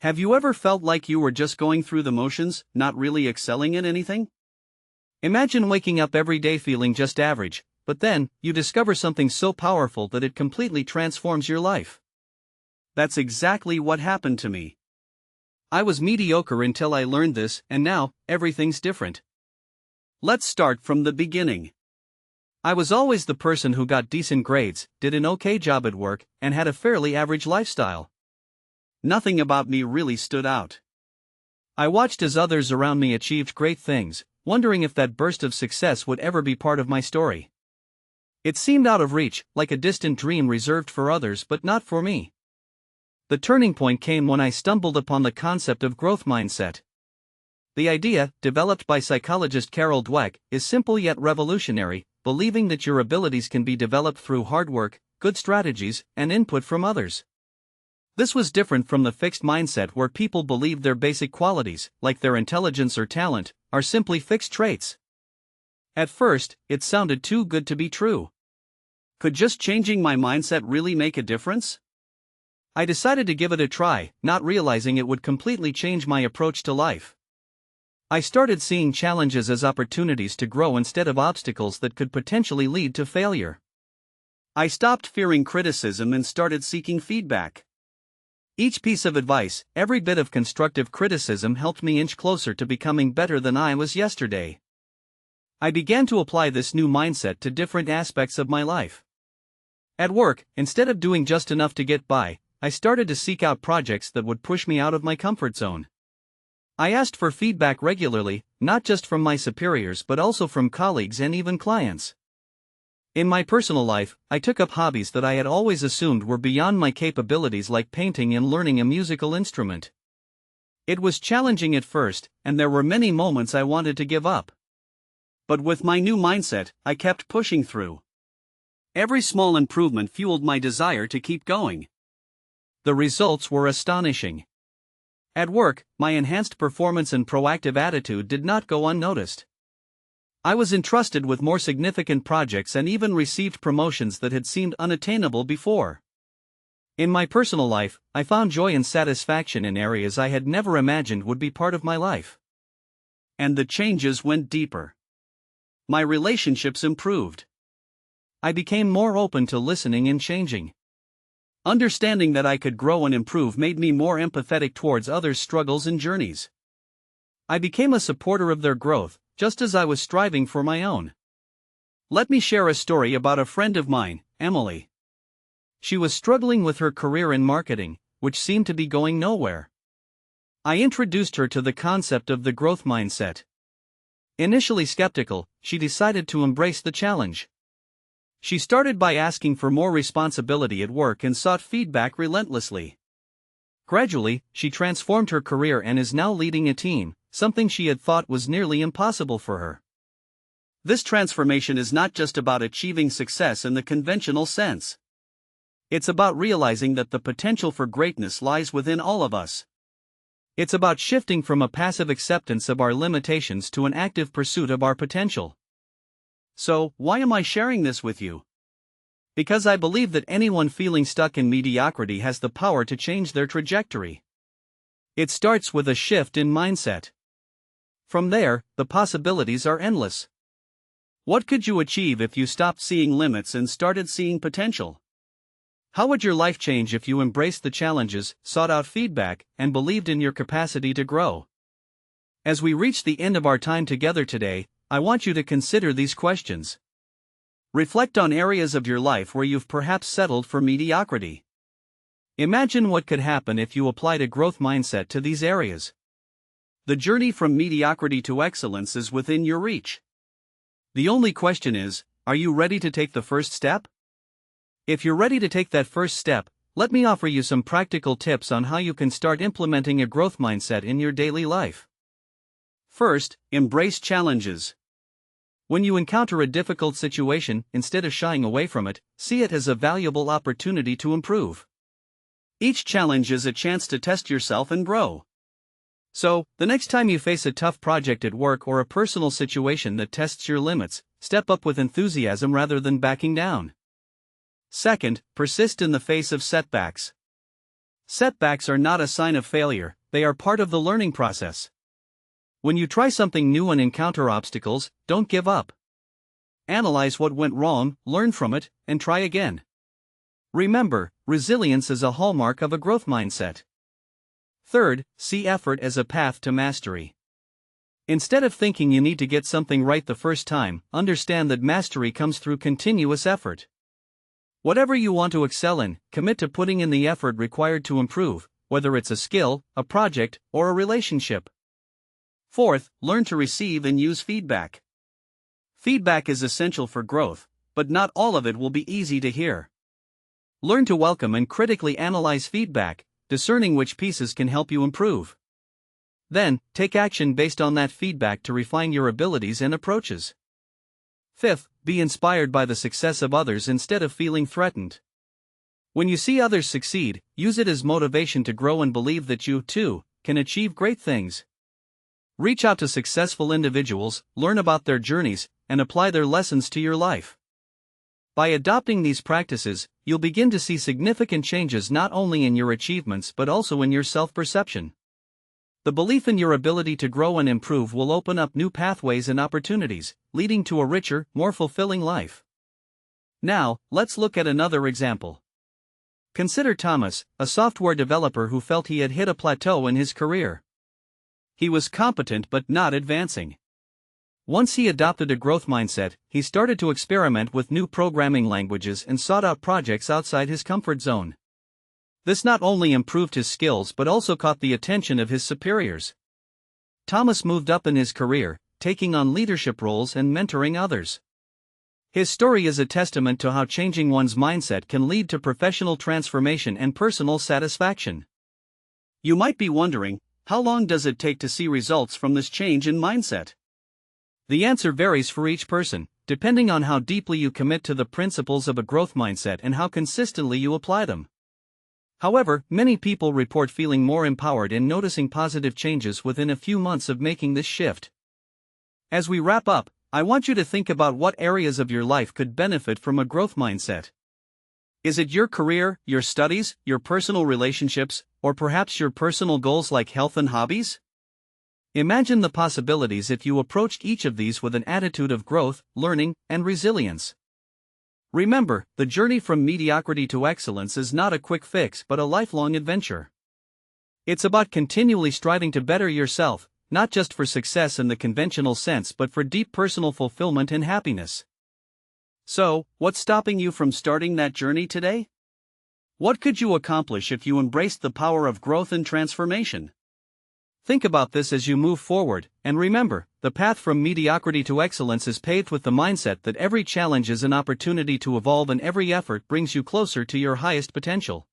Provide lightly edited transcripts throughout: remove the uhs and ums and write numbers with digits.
Have you ever felt like you were just going through the motions, not really excelling at anything? Imagine waking up every day feeling just average, but then, you discover something so powerful that it completely transforms your life. That's exactly what happened to me. I was mediocre until I learned this, and now, everything's different. Let's start from the beginning. I was always the person who got decent grades, did an okay job at work, and had a fairly average lifestyle. Nothing about me really stood out. I watched as others around me achieved great things, wondering if that burst of success would ever be part of my story. It seemed out of reach, like a distant dream reserved for others but not for me. The turning point came when I stumbled upon the concept of growth mindset. The idea, developed by psychologist Carol Dweck, is simple yet revolutionary, believing that your abilities can be developed through hard work, good strategies, and input from others. This was different from the fixed mindset where people believe their basic qualities, like their intelligence or talent, are simply fixed traits. At first, it sounded too good to be true. Could just changing my mindset really make a difference? I decided to give it a try, not realizing it would completely change my approach to life. I started seeing challenges as opportunities to grow instead of obstacles that could potentially lead to failure. I stopped fearing criticism and started seeking feedback. Each piece of advice, every bit of constructive criticism helped me inch closer to becoming better than I was yesterday. I began to apply this new mindset to different aspects of my life. At work, instead of doing just enough to get by, I started to seek out projects that would push me out of my comfort zone. I asked for feedback regularly, not just from my superiors but also from colleagues and even clients. In my personal life, I took up hobbies that I had always assumed were beyond my capabilities, like painting and learning a musical instrument. It was challenging at first, and there were many moments I wanted to give up. But with my new mindset, I kept pushing through. Every small improvement fueled my desire to keep going. The results were astonishing. At work, my enhanced performance and proactive attitude did not go unnoticed. I was entrusted with more significant projects and even received promotions that had seemed unattainable before. In my personal life, I found joy and satisfaction in areas I had never imagined would be part of my life. And the changes went deeper. My relationships improved. I became more open to listening and changing. Understanding that I could grow and improve made me more empathetic towards others' struggles and journeys. I became a supporter of their growth, just as I was striving for my own. Let me share a story about a friend of mine, Emily. She was struggling with her career in marketing, which seemed to be going nowhere. I introduced her to the concept of the growth mindset. Initially skeptical, she decided to embrace the challenge. She started by asking for more responsibility at work and sought feedback relentlessly. Gradually, she transformed her career and is now leading a team, something she had thought was nearly impossible for her. This transformation is not just about achieving success in the conventional sense. It's about realizing that the potential for greatness lies within all of us. It's about shifting from a passive acceptance of our limitations to an active pursuit of our potential. So, why am I sharing this with you? Because I believe that anyone feeling stuck in mediocrity has the power to change their trajectory. It starts with a shift in mindset. From there, the possibilities are endless. What could you achieve if you stopped seeing limits and started seeing potential? How would your life change if you embraced the challenges, sought out feedback, and believed in your capacity to grow? As we reach the end of our time together today, I want you to consider these questions. Reflect on areas of your life where you've perhaps settled for mediocrity. Imagine what could happen if you applied a growth mindset to these areas. The journey from mediocrity to excellence is within your reach. The only question is, are you ready to take the first step? If you're ready to take that first step, let me offer you some practical tips on how you can start implementing a growth mindset in your daily life. First, embrace challenges. When you encounter a difficult situation, instead of shying away from it, see it as a valuable opportunity to improve. Each challenge is a chance to test yourself and grow. So, the next time you face a tough project at work or a personal situation that tests your limits, step up with enthusiasm rather than backing down. Second, persist in the face of setbacks. Setbacks are not a sign of failure, they are part of the learning process. When you try something new and encounter obstacles, don't give up. Analyze what went wrong, learn from it, and try again. Remember, resilience is a hallmark of a growth mindset. Third, see effort as a path to mastery. Instead of thinking you need to get something right the first time, understand that mastery comes through continuous effort. Whatever you want to excel in, commit to putting in the effort required to improve, whether it's a skill, a project, or a relationship. Fourth, learn to receive and use feedback. Feedback is essential for growth, but not all of it will be easy to hear. Learn to welcome and critically analyze feedback, discerning which pieces can help you improve. Then, take action based on that feedback to refine your abilities and approaches. Fifth, be inspired by the success of others instead of feeling threatened. When you see others succeed, use it as motivation to grow and believe that you, too, can achieve great things. Reach out to successful individuals, learn about their journeys, and apply their lessons to your life. By adopting these practices, you'll begin to see significant changes not only in your achievements but also in your self-perception. The belief in your ability to grow and improve will open up new pathways and opportunities, leading to a richer, more fulfilling life. Now, let's look at another example. Consider Thomas, a software developer who felt he had hit a plateau in his career. He was competent but not advancing. Once he adopted a growth mindset, he started to experiment with new programming languages and sought out projects outside his comfort zone. This not only improved his skills but also caught the attention of his superiors. Thomas moved up in his career, taking on leadership roles and mentoring others. His story is a testament to how changing one's mindset can lead to professional transformation and personal satisfaction. You might be wondering, how long does it take to see results from this change in mindset? The answer varies for each person, depending on how deeply you commit to the principles of a growth mindset and how consistently you apply them. However, many people report feeling more empowered and noticing positive changes within a few months of making this shift. As we wrap up, I want you to think about what areas of your life could benefit from a growth mindset. Is it your career, your studies, your personal relationships, or perhaps your personal goals like health and hobbies? Imagine the possibilities if you approached each of these with an attitude of growth, learning, and resilience. Remember, the journey from mediocrity to excellence is not a quick fix but a lifelong adventure. It's about continually striving to better yourself, not just for success in the conventional sense but for deep personal fulfillment and happiness. So, what's stopping you from starting that journey today? What could you accomplish if you embraced the power of growth and transformation? Think about this as you move forward, and remember, the path from mediocrity to excellence is paved with the mindset that every challenge is an opportunity to evolve and every effort brings you closer to your highest potential.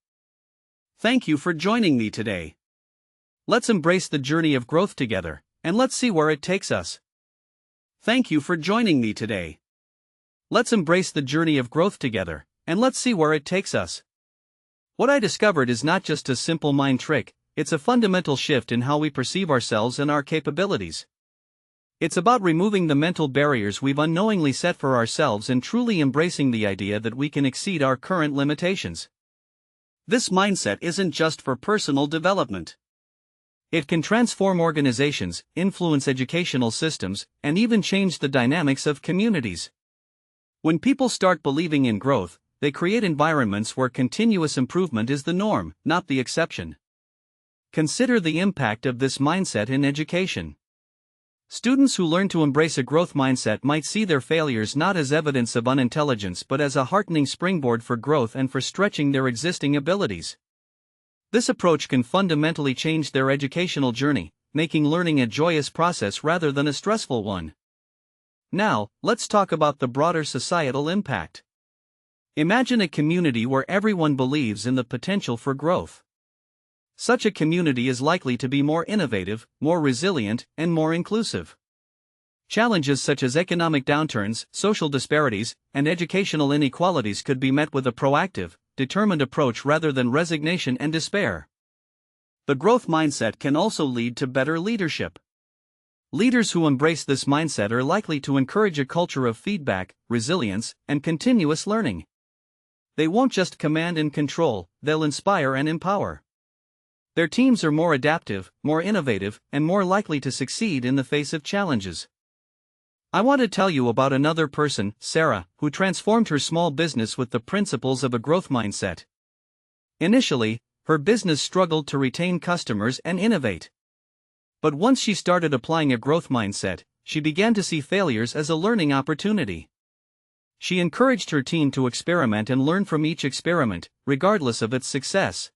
Thank you for joining me today. Let's embrace the journey of growth together, and let's see where it takes us. Thank you for joining me today. Let's embrace the journey of growth together, and let's see where it takes us. What I discovered is not just a simple mind trick, it's a fundamental shift in how we perceive ourselves and our capabilities. It's about removing the mental barriers we've unknowingly set for ourselves and truly embracing the idea that we can exceed our current limitations. This mindset isn't just for personal development. It can transform organizations, influence educational systems, and even change the dynamics of communities. When people start believing in growth, they create environments where continuous improvement is the norm, not the exception. Consider the impact of this mindset in education. Students who learn to embrace a growth mindset might see their failures not as evidence of unintelligence but as a heartening springboard for growth and for stretching their existing abilities. This approach can fundamentally change their educational journey, making learning a joyous process rather than a stressful one. Now, let's talk about the broader societal impact. Imagine a community where everyone believes in the potential for growth. Such a community is likely to be more innovative, more resilient, and more inclusive. Challenges such as economic downturns, social disparities, and educational inequalities could be met with a proactive, determined approach rather than resignation and despair. The growth mindset can also lead to better leadership. Leaders who embrace this mindset are likely to encourage a culture of feedback, resilience, and continuous learning. They won't just command and control, they'll inspire and empower. Their teams are more adaptive, more innovative, and more likely to succeed in the face of challenges. I want to tell you about another person, Sarah, who transformed her small business with the principles of a growth mindset. Initially, her business struggled to retain customers and innovate. But once she started applying a growth mindset, she began to see failures as a learning opportunity. She encouraged her team to experiment and learn from each experiment, regardless of its success.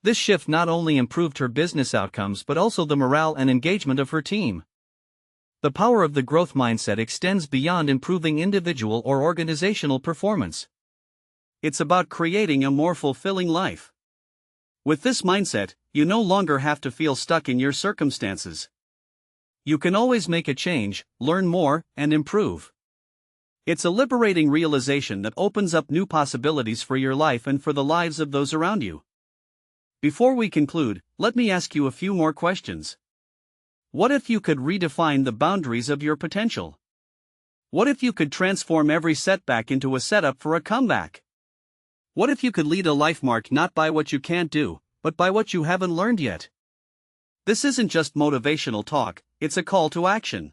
This shift not only improved her business outcomes but also the morale and engagement of her team. The power of the growth mindset extends beyond improving individual or organizational performance. It's about creating a more fulfilling life. With this mindset, you no longer have to feel stuck in your circumstances. You can always make a change, learn more, and improve. It's a liberating realization that opens up new possibilities for your life and for the lives of those around you. Before we conclude, let me ask you a few more questions. What if you could redefine the boundaries of your potential? What if you could transform every setback into a setup for a comeback? What if you could lead a life marked not by what you can't do, but by what you haven't learned yet? This isn't just motivational talk, it's a call to action.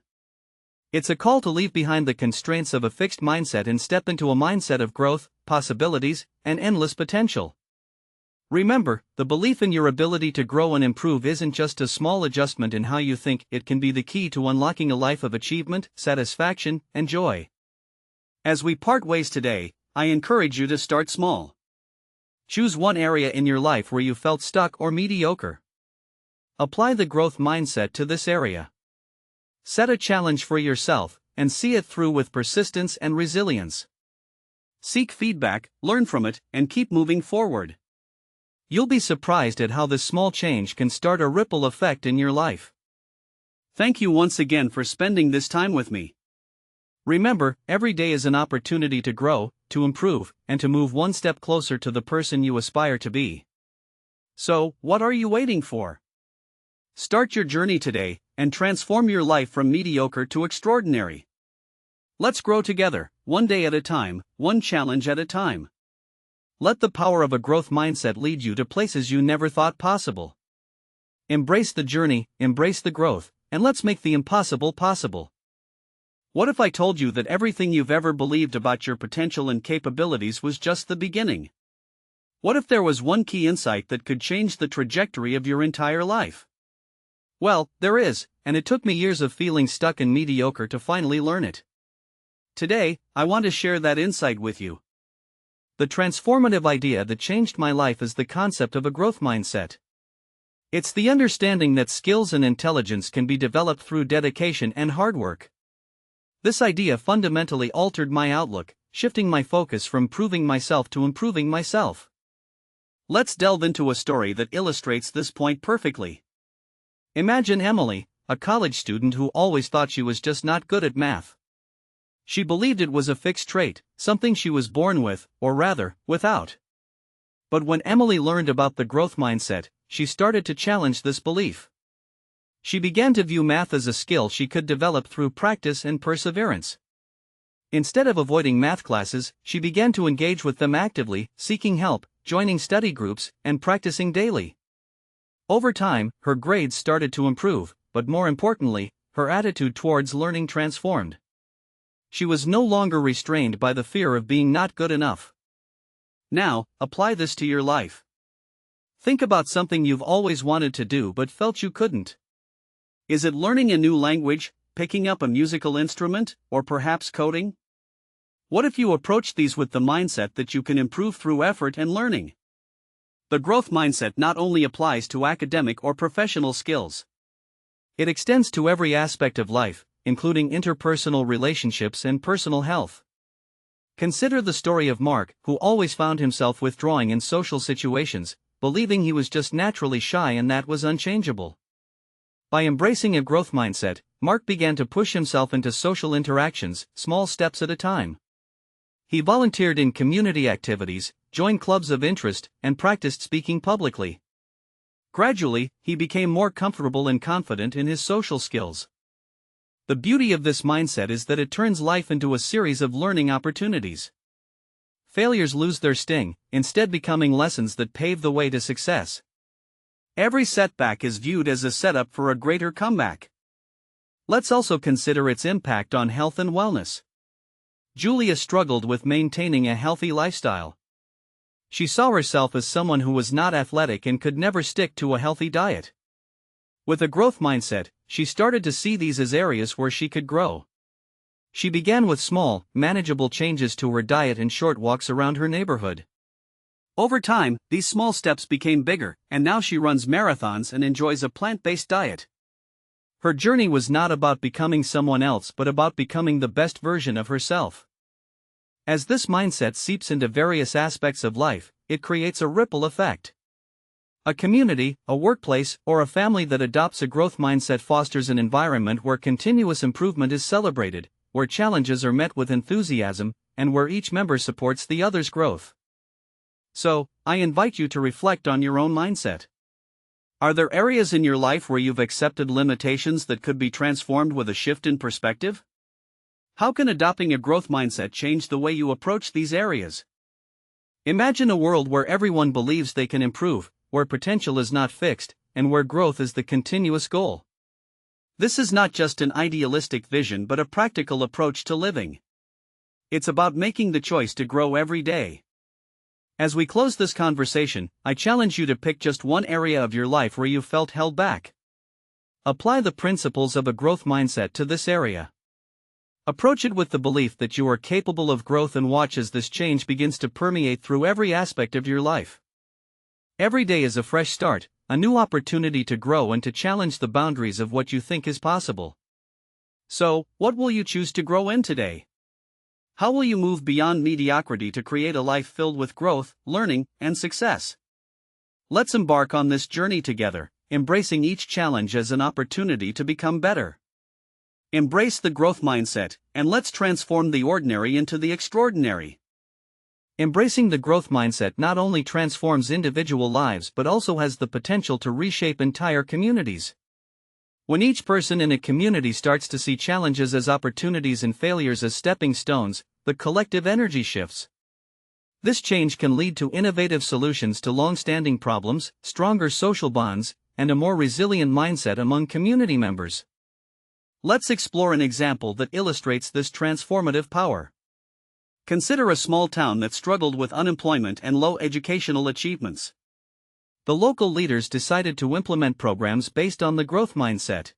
It's a call to leave behind the constraints of a fixed mindset and step into a mindset of growth, possibilities, and endless potential. Remember, the belief in your ability to grow and improve isn't just a small adjustment in how you think, it can be the key to unlocking a life of achievement, satisfaction, and joy. As we part ways today, I encourage you to start small. Choose one area in your life where you felt stuck or mediocre. Apply the growth mindset to this area. Set a challenge for yourself, and see it through with persistence and resilience. Seek feedback, learn from it, and keep moving forward. You'll be surprised at how this small change can start a ripple effect in your life. Thank you once again for spending this time with me. Remember, every day is an opportunity to grow, to improve, and to move one step closer to the person you aspire to be. So, what are you waiting for? Start your journey today, and transform your life from mediocre to extraordinary. Let's grow together, one day at a time, one challenge at a time. Let the power of a growth mindset lead you to places you never thought possible. Embrace the journey, embrace the growth, and let's make the impossible possible. What if I told you that everything you've ever believed about your potential and capabilities was just the beginning? What if there was one key insight that could change the trajectory of your entire life? Well, there is, and it took me years of feeling stuck and mediocre to finally learn it. Today, I want to share that insight with you. The transformative idea that changed my life is the concept of a growth mindset. It's the understanding that skills and intelligence can be developed through dedication and hard work. This idea fundamentally altered my outlook, shifting my focus from proving myself to improving myself. Let's delve into a story that illustrates this point perfectly. Imagine Emily, a college student who always thought she was just not good at math. She believed it was a fixed trait, something she was born with, or rather, without. But when Emily learned about the growth mindset, she started to challenge this belief. She began to view math as a skill she could develop through practice and perseverance. Instead of avoiding math classes, she began to engage with them actively, seeking help, joining study groups, and practicing daily. Over time, her grades started to improve, but more importantly, her attitude towards learning transformed. She was no longer restrained by the fear of being not good enough. Now, apply this to your life. Think about something you've always wanted to do but felt you couldn't. Is it learning a new language, picking up a musical instrument, or perhaps coding? What if you approach these with the mindset that you can improve through effort and learning? The growth mindset not only applies to academic or professional skills. It extends to every aspect of life, including interpersonal relationships and personal health. Consider the story of Mark, who always found himself withdrawing in social situations, believing he was just naturally shy and that was unchangeable. By embracing a growth mindset, Mark began to push himself into social interactions, small steps at a time. He volunteered in community activities, joined clubs of interest, and practiced speaking publicly. Gradually, he became more comfortable and confident in his social skills. The beauty of this mindset is that it turns life into a series of learning opportunities. Failures lose their sting, instead becoming lessons that pave the way to success. Every setback is viewed as a setup for a greater comeback. Let's also consider its impact on health and wellness. Julia struggled with maintaining a healthy lifestyle. She saw herself as someone who was not athletic and could never stick to a healthy diet. With a growth mindset, she started to see these as areas where she could grow. She began with small, manageable changes to her diet and short walks around her neighborhood. Over time, these small steps became bigger, and now she runs marathons and enjoys a plant-based diet. Her journey was not about becoming someone else but about becoming the best version of herself. As this mindset seeps into various aspects of life, it creates a ripple effect. A community, a workplace, or a family that adopts a growth mindset fosters an environment where continuous improvement is celebrated, where challenges are met with enthusiasm, and where each member supports the other's growth. So, I invite you to reflect on your own mindset. Are there areas in your life where you've accepted limitations that could be transformed with a shift in perspective? How can adopting a growth mindset change the way you approach these areas? Imagine a world where everyone believes they can improve, where potential is not fixed, and where growth is the continuous goal. This is not just an idealistic vision but a practical approach to living. It's about making the choice to grow every day. As we close this conversation, I challenge you to pick just one area of your life where you felt held back. Apply the principles of a growth mindset to this area. Approach it with the belief that you are capable of growth and watch as this change begins to permeate through every aspect of your life. Every day is a fresh start, a new opportunity to grow and to challenge the boundaries of what you think is possible. So, what will you choose to grow in today? How will you move beyond mediocrity to create a life filled with growth, learning, and success? Let's embark on this journey together, embracing each challenge as an opportunity to become better. Embrace the growth mindset, and let's transform the ordinary into the extraordinary. Embracing the growth mindset not only transforms individual lives but also has the potential to reshape entire communities. When each person in a community starts to see challenges as opportunities and failures as stepping stones, the collective energy shifts. This change can lead to innovative solutions to long-standing problems, stronger social bonds, and a more resilient mindset among community members. Let's explore an example that illustrates this transformative power. Consider a small town that struggled with unemployment and low educational achievements. The local leaders decided to implement programs based on the growth mindset.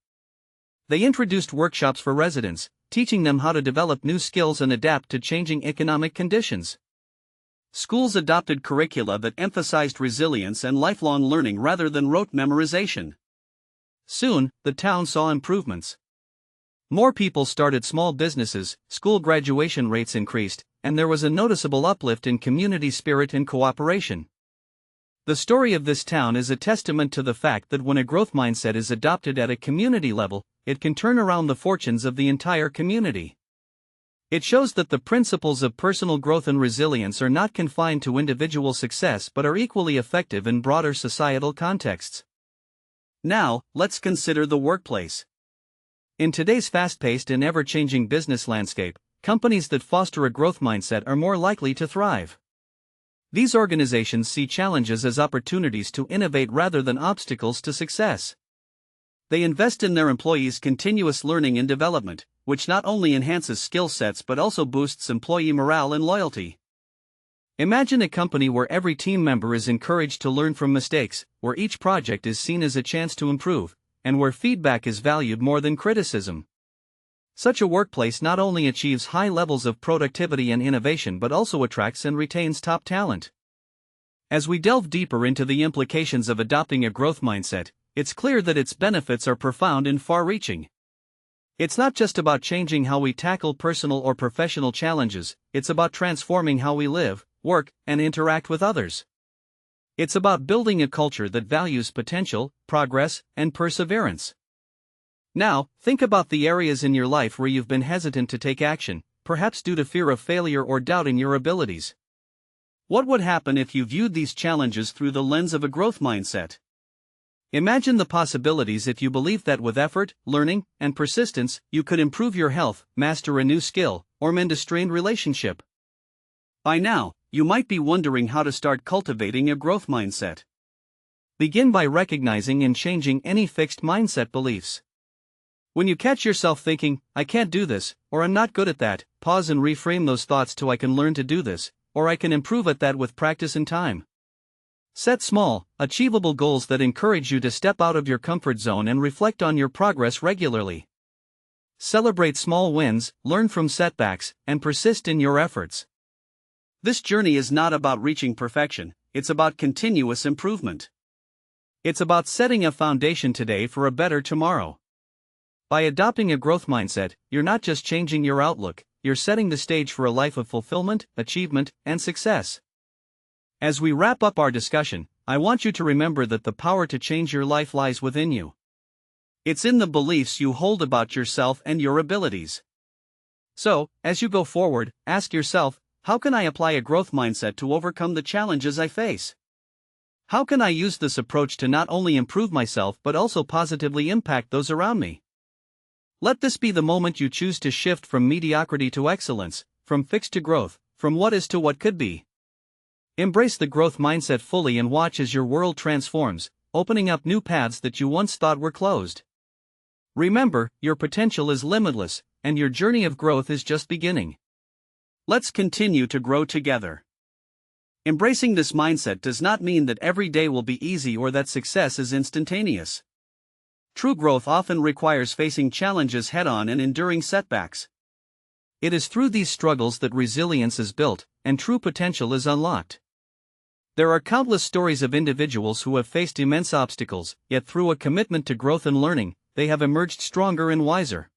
They introduced workshops for residents, teaching them how to develop new skills and adapt to changing economic conditions. Schools adopted curricula that emphasized resilience and lifelong learning rather than rote memorization. Soon, the town saw improvements. More people started small businesses, school graduation rates increased, and there was a noticeable uplift in community spirit and cooperation. The story of this town is a testament to the fact that when a growth mindset is adopted at a community level, it can turn around the fortunes of the entire community. It shows that the principles of personal growth and resilience are not confined to individual success but are equally effective in broader societal contexts. Now, let's consider the workplace. In today's fast-paced and ever-changing business landscape, companies that foster a growth mindset are more likely to thrive. These organizations see challenges as opportunities to innovate rather than obstacles to success. They invest in their employees' continuous learning and development, which not only enhances skill sets but also boosts employee morale and loyalty. Imagine a company where every team member is encouraged to learn from mistakes, where each project is seen as a chance to improve, and where feedback is valued more than criticism. Such a workplace not only achieves high levels of productivity and innovation but also attracts and retains top talent. As we delve deeper into the implications of adopting a growth mindset, it's clear that its benefits are profound and far-reaching. It's not just about changing how we tackle personal or professional challenges, it's about transforming how we live, work, and interact with others. It's about building a culture that values potential, progress, and perseverance. Now, think about the areas in your life where you've been hesitant to take action, perhaps due to fear of failure or doubting your abilities. What would happen if you viewed these challenges through the lens of a growth mindset? Imagine the possibilities if you believed that with effort, learning, and persistence, you could improve your health, master a new skill, or mend a strained relationship. By now, you might be wondering how to start cultivating a growth mindset. Begin by recognizing and changing any fixed mindset beliefs. When you catch yourself thinking, I can't do this, or I'm not good at that, pause and reframe those thoughts to I can learn to do this, or I can improve at that with practice and time. Set small, achievable goals that encourage you to step out of your comfort zone and reflect on your progress regularly. Celebrate small wins, learn from setbacks, and persist in your efforts. This journey is not about reaching perfection, it's about continuous improvement. It's about setting a foundation today for a better tomorrow. By adopting a growth mindset, you're not just changing your outlook, you're setting the stage for a life of fulfillment, achievement, and success. As we wrap up our discussion, I want you to remember that the power to change your life lies within you. It's in the beliefs you hold about yourself and your abilities. So, as you go forward, ask yourself, how can I apply a growth mindset to overcome the challenges I face? How can I use this approach to not only improve myself but also positively impact those around me? Let this be the moment you choose to shift from mediocrity to excellence, from fixed to growth, from what is to what could be. Embrace the growth mindset fully and watch as your world transforms, opening up new paths that you once thought were closed. Remember, your potential is limitless, and your journey of growth is just beginning. Let's continue to grow together. Embracing this mindset does not mean that every day will be easy or that success is instantaneous. True growth often requires facing challenges head-on and enduring setbacks. It is through these struggles that resilience is built, and true potential is unlocked. There are countless stories of individuals who have faced immense obstacles, yet through a commitment to growth and learning, they have emerged stronger and wiser.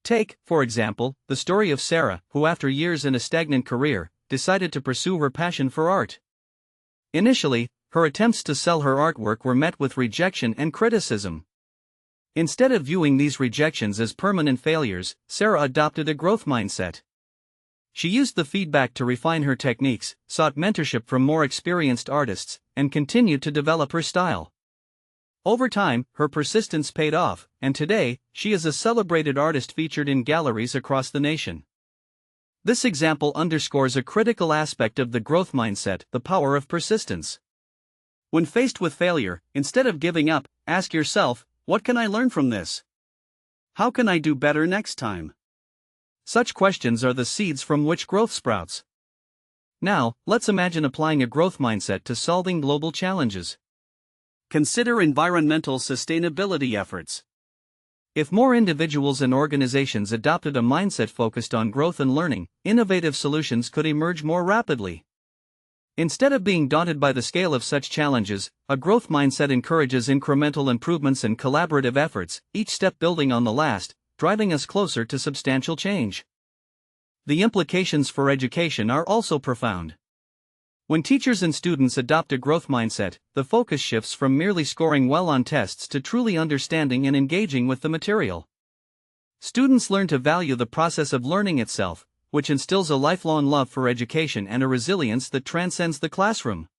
Take, for example, the story of Sarah, who after years in a stagnant career, decided to pursue her passion for art. Initially, her attempts to sell her artwork were met with rejection and criticism. Instead of viewing these rejections as permanent failures, Sarah adopted a growth mindset. She used the feedback to refine her techniques, sought mentorship from more experienced artists, and continued to develop her style. Over time, her persistence paid off, and today, she is a celebrated artist featured in galleries across the nation. This example underscores a critical aspect of the growth mindset, the power of persistence. When faced with failure, instead of giving up, ask yourself, what can I learn from this? How can I do better next time? Such questions are the seeds from which growth sprouts. Now, let's imagine applying a growth mindset to solving global challenges. Consider environmental sustainability efforts. If more individuals and organizations adopted a mindset focused on growth and learning, innovative solutions could emerge more rapidly. Instead of being daunted by the scale of such challenges, a growth mindset encourages incremental improvements and collaborative efforts, each step building on the last, driving us closer to substantial change. The implications for education are also profound. When teachers and students adopt a growth mindset, the focus shifts from merely scoring well on tests to truly understanding and engaging with the material. Students learn to value the process of learning itself, which instills a lifelong love for education and a resilience that transcends the classroom.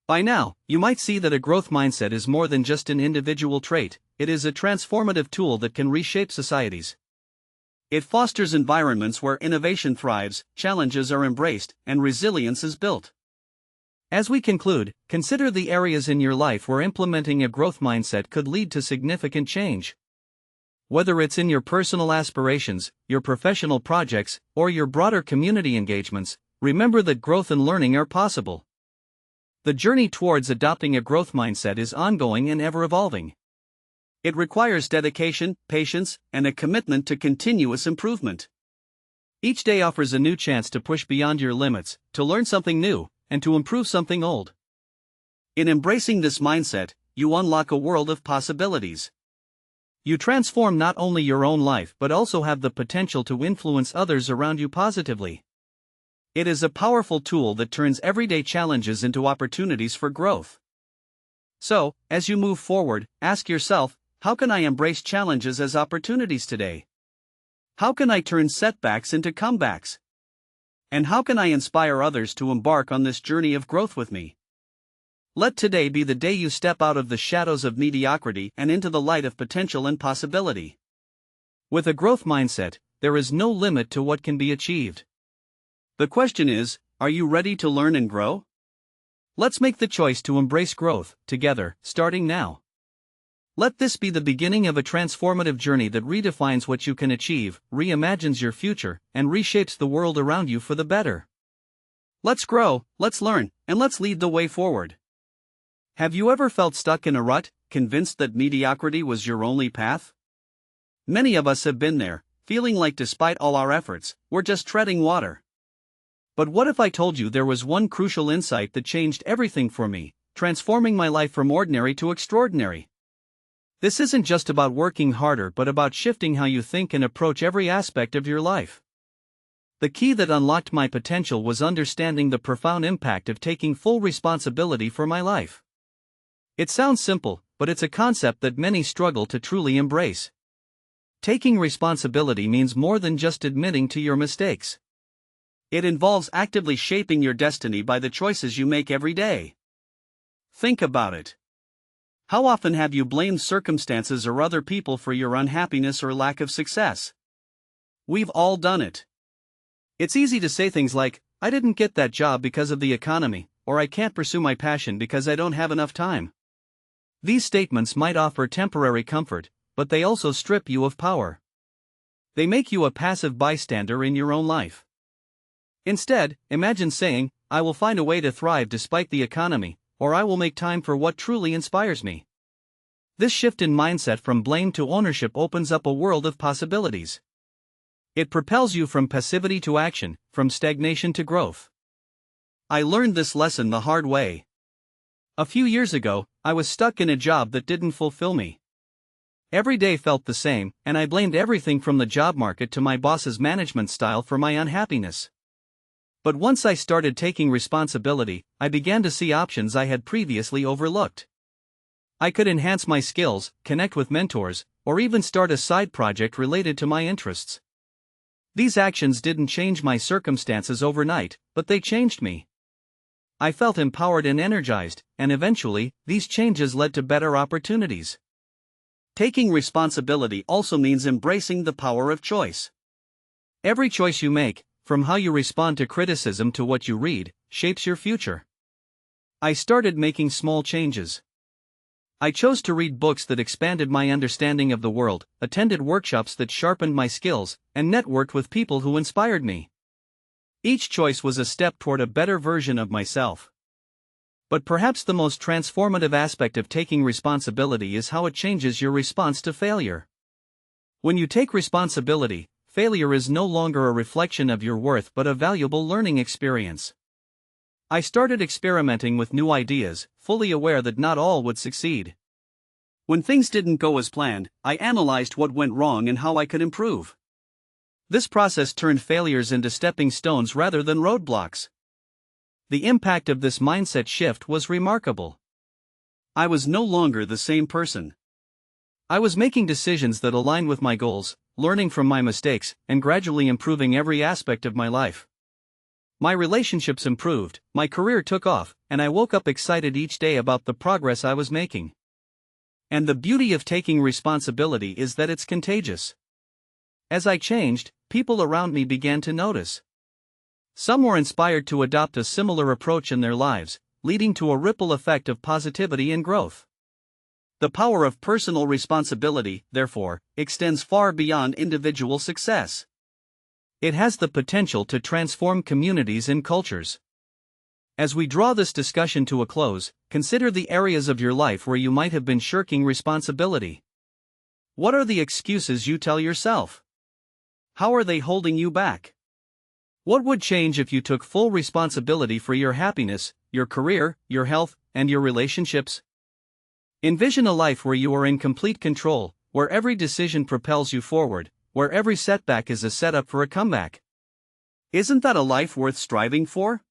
By now, you might see that a growth mindset is more than just an individual trait, it is a transformative tool that can reshape societies. It fosters environments where innovation thrives, challenges are embraced, and resilience is built. As we conclude, consider the areas in your life where implementing a growth mindset could lead to significant change. Whether it's in your personal aspirations, your professional projects, or your broader community engagements, remember that growth and learning are possible. The journey towards adopting a growth mindset is ongoing and ever-evolving. It requires dedication, patience, and a commitment to continuous improvement. Each day offers a new chance to push beyond your limits, to learn something new, and to improve something old. In embracing this mindset, you unlock a world of possibilities. You transform not only your own life but also have the potential to influence others around you positively. It is a powerful tool that turns everyday challenges into opportunities for growth. So, as you move forward, ask yourself, how can I embrace challenges as opportunities today? How can I turn setbacks into comebacks? And how can I inspire others to embark on this journey of growth with me? Let today be the day you step out of the shadows of mediocrity and into the light of potential and possibility. With a growth mindset, there is no limit to what can be achieved. The question is, are you ready to learn and grow? Let's make the choice to embrace growth, together, starting now. Let this be the beginning of a transformative journey that redefines what you can achieve, reimagines your future, and reshapes the world around you for the better. Let's grow, let's learn, and let's lead the way forward. Have you ever felt stuck in a rut, convinced that mediocrity was your only path? Many of us have been there, feeling like despite all our efforts, we're just treading water. But what if I told you there was one crucial insight that changed everything for me, transforming my life from ordinary to extraordinary? This isn't just about working harder but about shifting how you think and approach every aspect of your life. The key that unlocked my potential was understanding the profound impact of taking full responsibility for my life. It sounds simple, but it's a concept that many struggle to truly embrace. Taking responsibility means more than just admitting to your mistakes. It involves actively shaping your destiny by the choices you make every day. Think about it. How often have you blamed circumstances or other people for your unhappiness or lack of success? We've all done it. It's easy to say things like, "I didn't get that job because of the economy," or "I can't pursue my passion because I don't have enough time." These statements might offer temporary comfort, but they also strip you of power. They make you a passive bystander in your own life. Instead, imagine saying, "I will find a way to thrive despite the economy," or "I will make time for what truly inspires me." This shift in mindset from blame to ownership opens up a world of possibilities. It propels you from passivity to action, from stagnation to growth. I learned this lesson the hard way. A few years ago, I was stuck in a job that didn't fulfill me. Every day felt the same, and I blamed everything from the job market to my boss's management style for my unhappiness. But once I started taking responsibility, I began to see options I had previously overlooked. I could enhance my skills, connect with mentors, or even start a side project related to my interests. These actions didn't change my circumstances overnight, but they changed me. I felt empowered and energized, and eventually, these changes led to better opportunities. Taking responsibility also means embracing the power of choice. Every choice you make, from how you respond to criticism to what you read, shapes your future. I started making small changes. I chose to read books that expanded my understanding of the world, attended workshops that sharpened my skills, and networked with people who inspired me. Each choice was a step toward a better version of myself. But perhaps the most transformative aspect of taking responsibility is how it changes your response to failure. When you take responsibility, failure is no longer a reflection of your worth but a valuable learning experience. I started experimenting with new ideas, fully aware that not all would succeed. When things didn't go as planned, I analyzed what went wrong and how I could improve. This process turned failures into stepping stones rather than roadblocks. The impact of this mindset shift was remarkable. I was no longer the same person. I was making decisions that aligned with my goals, learning from my mistakes, and gradually improving every aspect of my life. My relationships improved, my career took off, and I woke up excited each day about the progress I was making. And the beauty of taking responsibility is that it's contagious. As I changed, people around me began to notice. Some were inspired to adopt a similar approach in their lives, leading to a ripple effect of positivity and growth. The power of personal responsibility, therefore, extends far beyond individual success. It has the potential to transform communities and cultures. As we draw this discussion to a close, consider the areas of your life where you might have been shirking responsibility. What are the excuses you tell yourself? How are they holding you back? What would change if you took full responsibility for your happiness, your career, your health, and your relationships? Envision a life where you are in complete control, where every decision propels you forward, where every setback is a setup for a comeback. Isn't that a life worth striving for?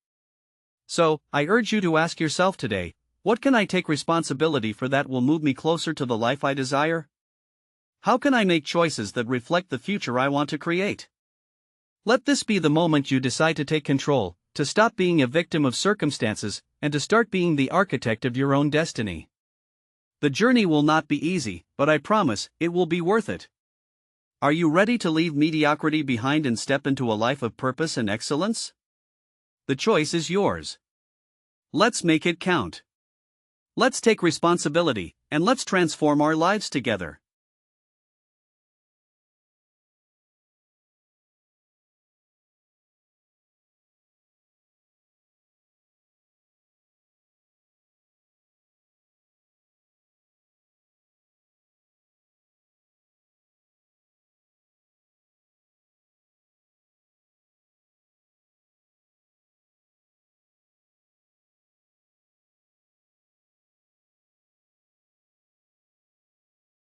So, I urge you to ask yourself today, what can I take responsibility for that will move me closer to the life I desire? How can I make choices that reflect the future I want to create? Let this be the moment you decide to take control, to stop being a victim of circumstances, and to start being the architect of your own destiny. The journey will not be easy, but I promise, it will be worth it. Are you ready to leave mediocrity behind and step into a life of purpose and excellence? The choice is yours. Let's make it count. Let's take responsibility, and let's transform our lives together.